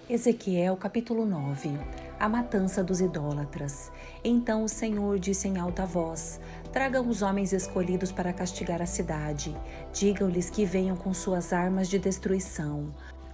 Ezequiel capítulo 9. A matança dos idólatras. Então o Senhor disse em alta voz: tragam os homens escolhidos para castigar a cidade. Digam-lhes que venham com suas armas de destruição.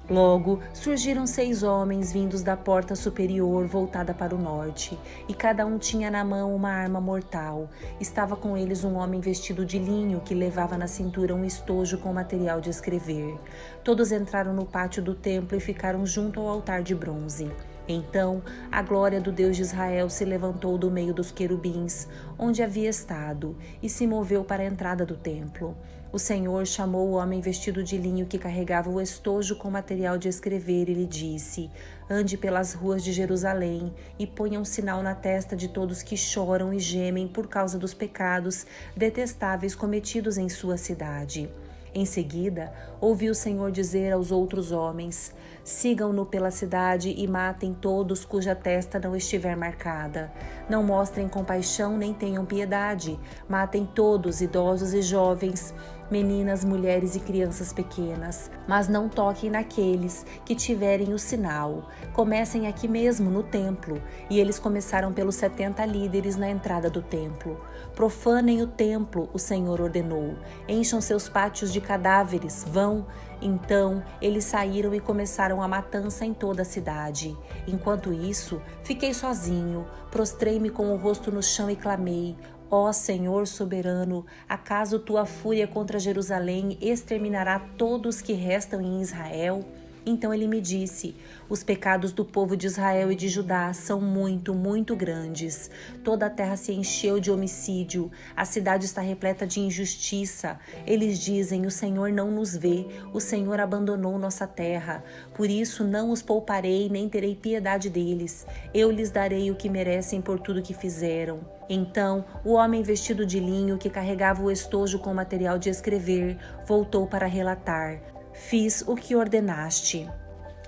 Logo surgiram 6 homens vindos da porta superior voltada para o norte, e cada um tinha na mão uma arma mortal. Estava com eles um homem vestido de linho que levava na cintura um estojo com material de escrever. Todos entraram no pátio do templo e ficaram junto ao altar de bronze. Então a glória do Deus de Israel se levantou do meio dos querubins, onde havia estado, e se moveu para a entrada do templo. O Senhor chamou o homem vestido de linho que carregava o estojo com material de escrever e lhe disse: ande pelas ruas de Jerusalém e ponha um sinal na testa de todos que choram e gemem por causa dos pecados detestáveis cometidos em sua cidade. Em seguida, ouviu o Senhor dizer aos outros homens: sigam-no pela cidade e matem todos cuja testa não estiver marcada. Não mostrem compaixão nem tenham piedade. Matem todos, idosos e jovens, meninas, mulheres e crianças pequenas. Mas não toquem naqueles que tiverem o sinal. Comecem aqui mesmo, no templo. E eles começaram pelos 70 líderes na entrada do templo. Profanem o templo, o Senhor ordenou. Encham seus pátios de cadáveres, vão. Então eles saíram e começaram a matança em toda a cidade. Enquanto isso, fiquei sozinho, prostrei-me com o rosto no chão e clamei: ó Senhor soberano, acaso tua fúria contra Jerusalém exterminará todos que restam em Israel? Então ele me disse: os pecados do povo de Israel e de Judá são muito, muito grandes. Toda a terra se encheu de homicídio, a cidade está repleta de injustiça. Eles dizem: o Senhor não nos vê, o Senhor abandonou nossa terra. Por isso não os pouparei, nem terei piedade deles. Eu lhes darei o que merecem por tudo que fizeram. Então o homem vestido de linho que carregava o estojo com material de escrever voltou para relatar: fiz o que ordenaste.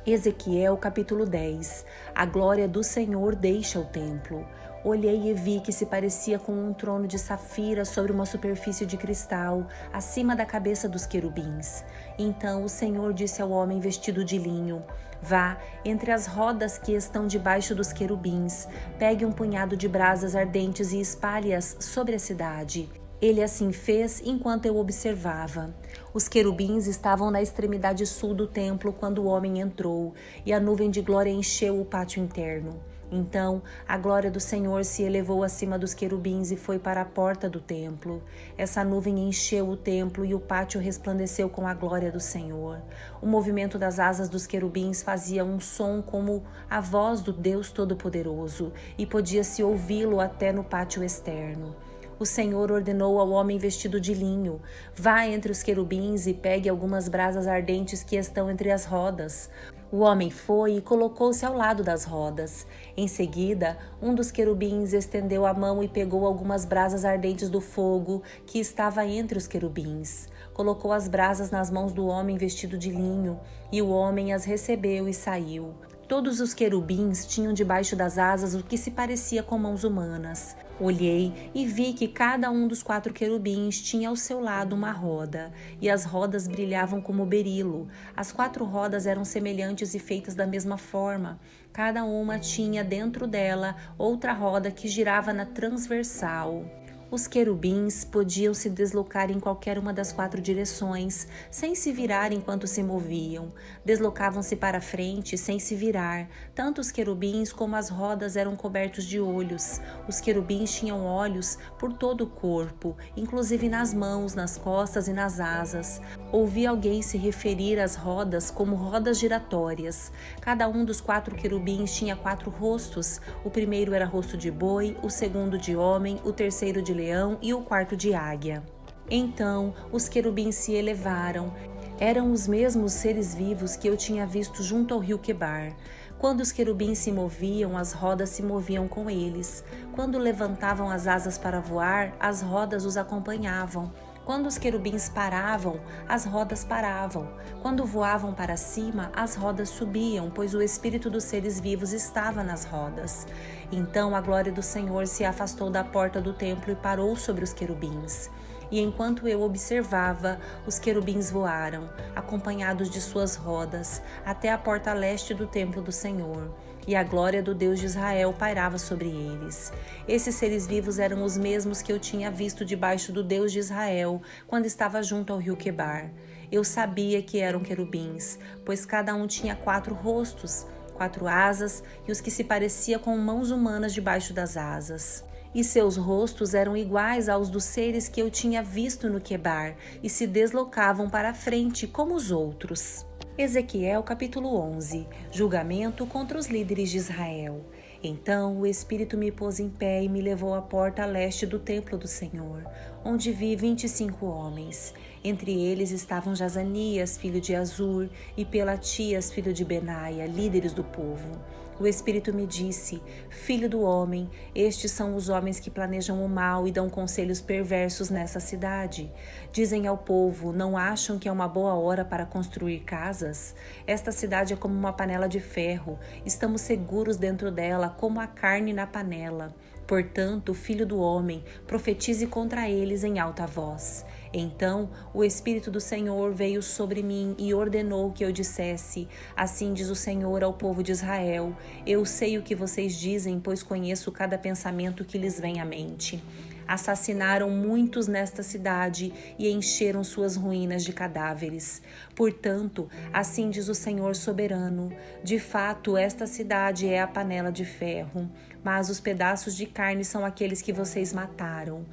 Ezequiel capítulo 10. A glória do Senhor deixa o templo. Olhei e vi que se parecia com um trono de safira sobre uma superfície de cristal, acima da cabeça dos querubins. Então o Senhor disse ao homem vestido de linho: vá entre as rodas que estão debaixo dos querubins, pegue um punhado de brasas ardentes e espalhe-as sobre a cidade. Ele assim fez enquanto eu observava. Os querubins estavam na extremidade sul do templo quando o homem entrou, e a nuvem de glória encheu o pátio interno. Então a glória do Senhor se elevou acima dos querubins e foi para a porta do templo. Essa nuvem encheu o templo e o pátio resplandeceu com a glória do Senhor. O movimento das asas dos querubins fazia um som como a voz do Deus Todo-Poderoso, e podia-se ouvi-lo até no pátio externo. O Senhor ordenou ao homem vestido de linho: vá entre os querubins e pegue algumas brasas ardentes que estão entre as rodas. O homem foi e colocou-se ao lado das rodas. Em seguida, um dos querubins estendeu a mão e pegou algumas brasas ardentes do fogo que estava entre os querubins. Colocou as brasas nas mãos do homem vestido de linho, e o homem as recebeu e saiu. Todos os querubins tinham debaixo das asas o que se parecia com mãos humanas. Olhei e vi que cada um dos 4 querubins tinha ao seu lado uma roda, e as rodas brilhavam como berilo. As 4 rodas eram semelhantes e feitas da mesma forma. Cada uma tinha dentro dela outra roda que girava na transversal. Os querubins podiam se deslocar em qualquer uma das 4 direções, sem se virar enquanto se moviam. Deslocavam-se para frente, sem se virar. Tanto os querubins como as rodas eram cobertos de olhos. Os querubins tinham olhos por todo o corpo, inclusive nas mãos, nas costas e nas asas. Ouvi alguém se referir às rodas como rodas giratórias. Cada um dos 4 querubins tinha 4 rostos. O primeiro era rosto de boi, o segundo de homem, o terceiro de leão e o quarto de águia. Então os querubins se elevaram. Eram os mesmos seres vivos que eu tinha visto junto ao rio Quebar. Quando os querubins se moviam, as rodas se moviam com eles. Quando levantavam as asas para voar, as rodas os acompanhavam. Quando os querubins paravam, as rodas paravam. Quando voavam para cima, as rodas subiam, pois o espírito dos seres vivos estava nas rodas. Então a glória do Senhor se afastou da porta do templo e parou sobre os querubins. E enquanto eu observava, os querubins voaram, acompanhados de suas rodas, até a porta leste do templo do Senhor. E a glória do Deus de Israel pairava sobre eles. Esses seres vivos eram os mesmos que eu tinha visto debaixo do Deus de Israel, quando estava junto ao rio Quebar. Eu sabia que eram querubins, pois cada um tinha 4 rostos, 4 asas e os que se parecia com mãos humanas debaixo das asas. E seus rostos eram iguais aos dos seres que eu tinha visto no Quebar e se deslocavam para a frente como os outros. Ezequiel capítulo 11. Julgamento contra os líderes de Israel. Então o Espírito me pôs em pé e me levou à porta leste do templo do Senhor, onde vi 25 homens. Entre eles estavam Jazanias, filho de Azur, e Pelatias, filho de Benaia, líderes do povo. O Espírito me disse: Filho do homem, estes são os homens que planejam o mal e dão conselhos perversos nessa cidade. Dizem ao povo: não acham que é uma boa hora para construir casas? Esta cidade é como uma panela de ferro. Estamos seguros dentro dela, como a carne na panela. Portanto, filho do homem, profetize contra eles em alta voz. Então o Espírito do Senhor veio sobre mim e ordenou que eu dissesse: assim diz o Senhor ao povo de Israel: eu sei o que vocês dizem, pois conheço cada pensamento que lhes vem à mente. Assassinaram muitos nesta cidade e encheram suas ruínas de cadáveres. Portanto, assim diz o Senhor soberano: de fato, esta cidade é a panela de ferro, mas os pedaços de carne são aqueles que vocês mataram.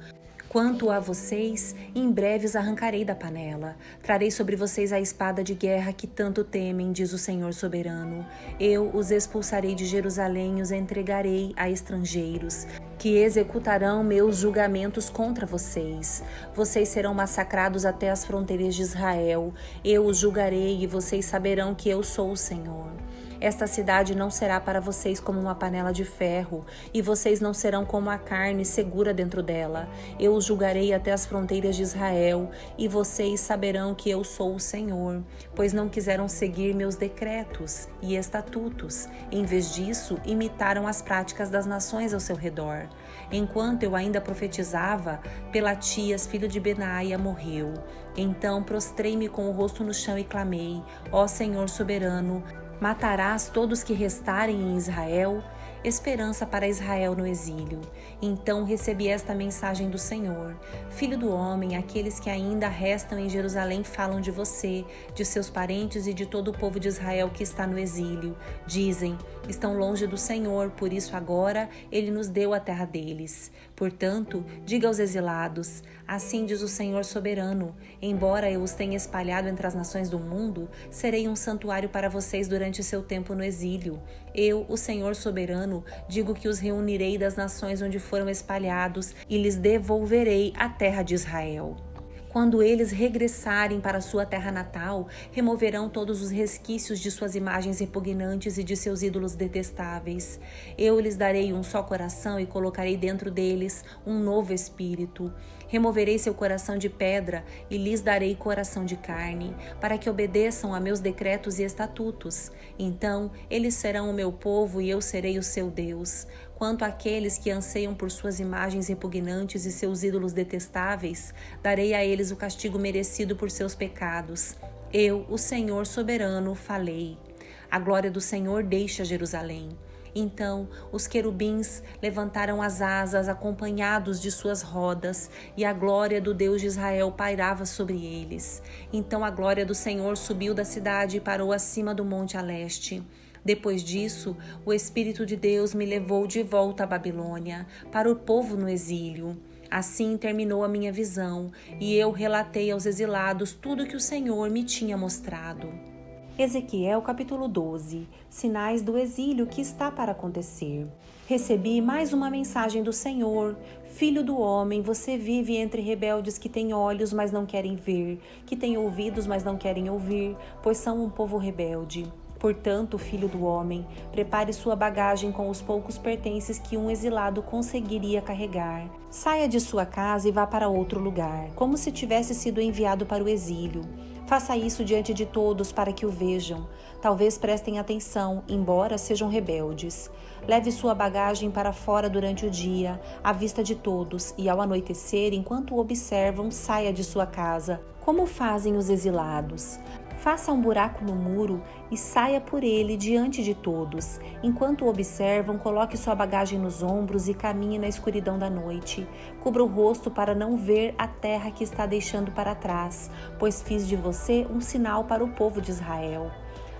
Quanto a vocês, em breve os arrancarei da panela. Trarei sobre vocês a espada de guerra que tanto temem, diz o Senhor soberano. Eu os expulsarei de Jerusalém e os entregarei a estrangeiros, que executarão meus julgamentos contra vocês. Vocês serão massacrados até as fronteiras de Israel. Eu os julgarei e vocês saberão que eu sou o Senhor. Esta cidade não será para vocês como uma panela de ferro, e vocês não serão como a carne segura dentro dela. Eu os julgarei até as fronteiras de Israel, e vocês saberão que eu sou o Senhor, pois não quiseram seguir meus decretos e estatutos. Em vez disso, imitaram as práticas das nações ao seu redor. Enquanto eu ainda profetizava, Pelatias, filho de Benaia, morreu. Então prostrei-me com o rosto no chão e clamei: ó Senhor soberano, matarás todos que restarem em Israel? Esperança para Israel no exílio. Então recebi esta mensagem do Senhor: Filho do homem, aqueles que ainda restam em Jerusalém falam de você, de seus parentes e de todo o povo de Israel que está no exílio. Dizem: estão longe do Senhor, por isso agora ele nos deu a terra deles. Portanto, diga aos exilados: assim diz o Senhor soberano: embora eu os tenha espalhado entre as nações do mundo, serei um santuário para vocês durante seu tempo no exílio. Eu, o Senhor soberano, digo que os reunirei das nações onde foram espalhados e lhes devolverei a terra de Israel. Quando eles regressarem para sua terra natal, removerão todos os resquícios de suas imagens repugnantes e de seus ídolos detestáveis. Eu lhes darei um só coração e colocarei dentro deles um novo espírito. Removerei seu coração de pedra e lhes darei coração de carne, para que obedeçam a meus decretos e estatutos. Então eles serão o meu povo e eu serei o seu Deus. Quanto àqueles que anseiam por suas imagens repugnantes e seus ídolos detestáveis, darei a eles o castigo merecido por seus pecados. Eu, o Senhor soberano, falei. A glória do Senhor deixa Jerusalém. Então os querubins levantaram as asas acompanhados de suas rodas, e a glória do Deus de Israel pairava sobre eles. Então a glória do Senhor subiu da cidade e parou acima do monte a leste. Depois disso, o Espírito de Deus me levou de volta à Babilônia, para o povo no exílio. Assim terminou a minha visão, e eu relatei aos exilados tudo o que o Senhor me tinha mostrado. Ezequiel capítulo 12. Sinais do exílio que está para acontecer. Recebi mais uma mensagem do Senhor. Filho do homem, você vive entre rebeldes que têm olhos, mas não querem ver, que têm ouvidos, mas não querem ouvir, pois são um povo rebelde. Portanto, filho do homem, prepare sua bagagem com os poucos pertences que um exilado conseguiria carregar. Saia de sua casa e vá para outro lugar, como se tivesse sido enviado para o exílio. Faça isso diante de todos para que o vejam. Talvez prestem atenção, embora sejam rebeldes. Leve sua bagagem para fora durante o dia, à vista de todos, e ao anoitecer, enquanto o observam, saia de sua casa, como fazem os exilados. Faça um buraco no muro e saia por ele diante de todos. Enquanto o observam, coloque sua bagagem nos ombros e caminhe na escuridão da noite. Cubra o rosto para não ver a terra que está deixando para trás, pois fiz de você um sinal para o povo de Israel.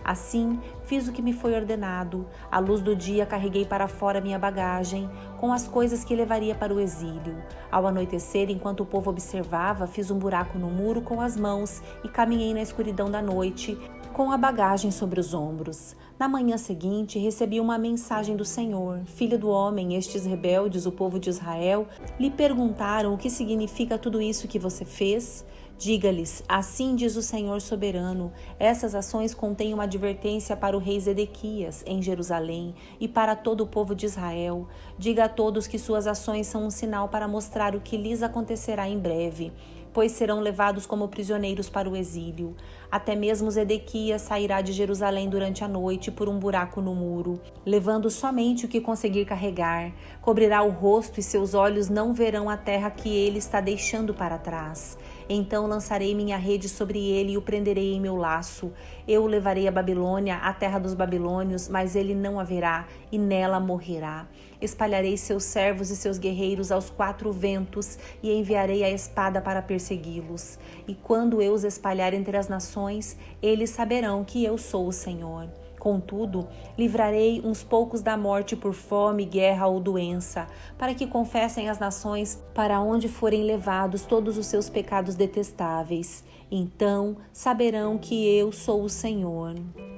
Assim, fiz o que me foi ordenado. À luz do dia, carreguei para fora minha bagagem, com as coisas que levaria para o exílio. Ao anoitecer, enquanto o povo observava, fiz um buraco no muro com as mãos e caminhei na escuridão da noite, com a bagagem sobre os ombros. Na manhã seguinte, recebi uma mensagem do Senhor. Filho do homem, estes rebeldes, o povo de Israel, lhe perguntaram o que significa tudo isso que você fez? Diga-lhes, assim diz o Senhor soberano, essas ações contêm uma advertência para o rei Zedequias, em Jerusalém, e para todo o povo de Israel. Diga a todos que suas ações são um sinal para mostrar o que lhes acontecerá em breve, pois serão levados como prisioneiros para o exílio. Até mesmo Zedequias sairá de Jerusalém durante a noite por um buraco no muro, levando somente o que conseguir carregar. Cobrirá o rosto e seus olhos não verão a terra que ele está deixando para trás. Então lançarei minha rede sobre ele e o prenderei em meu laço. Eu o levarei à Babilônia, à terra dos babilônios, mas ele não a verá e nela morrerá. Espalharei seus servos e seus guerreiros aos 4 ventos e enviarei a espada para persegui-los. E quando eu os espalhar entre as nações, eles saberão que eu sou o Senhor. Contudo, livrarei uns poucos da morte por fome, guerra ou doença, para que confessem as nações para onde forem levados todos os seus pecados detestáveis. Então saberão que eu sou o Senhor.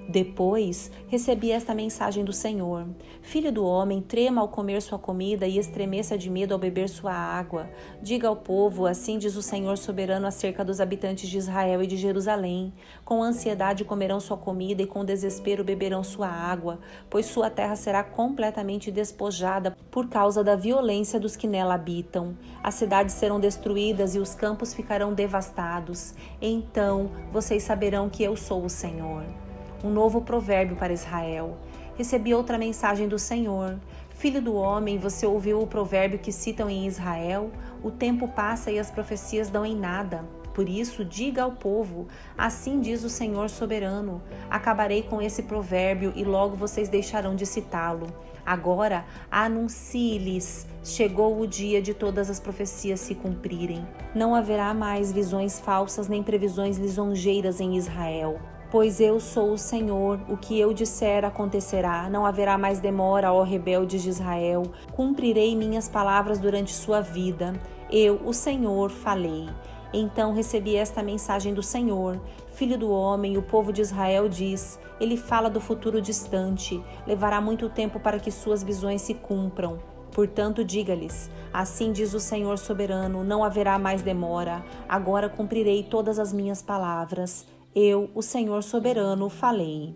Depois recebi esta mensagem do Senhor: Filho do homem, trema ao comer sua comida e estremeça de medo ao beber sua água. Diga ao povo, assim diz o Senhor soberano acerca dos habitantes de Israel e de Jerusalém: com ansiedade comerão sua comida e com desespero beberão sua água, pois sua terra será completamente despojada por causa da violência dos que nela habitam. As cidades serão destruídas e os campos ficarão devastados. Então vocês saberão que eu sou o Senhor. Um novo provérbio para Israel. Recebi outra mensagem do Senhor. Filho do homem, você ouviu o provérbio que citam em Israel? O tempo passa e as profecias dão em nada. Por isso, diga ao povo, assim diz o Senhor soberano, acabarei com esse provérbio e logo vocês deixarão de citá-lo. Agora, anuncie-lhes, chegou o dia de todas as profecias se cumprirem. Não haverá mais visões falsas nem previsões lisonjeiras em Israel. Pois eu sou o Senhor, o que eu disser acontecerá, não haverá mais demora, ó rebeldes de Israel, cumprirei minhas palavras durante sua vida, eu, o Senhor, falei. Então recebi esta mensagem do Senhor: Filho do homem, o povo de Israel diz, ele fala do futuro distante, levará muito tempo para que suas visões se cumpram. Portanto, diga-lhes, assim diz o Senhor soberano, não haverá mais demora, agora cumprirei todas as minhas palavras. Eu, o Senhor soberano, falei.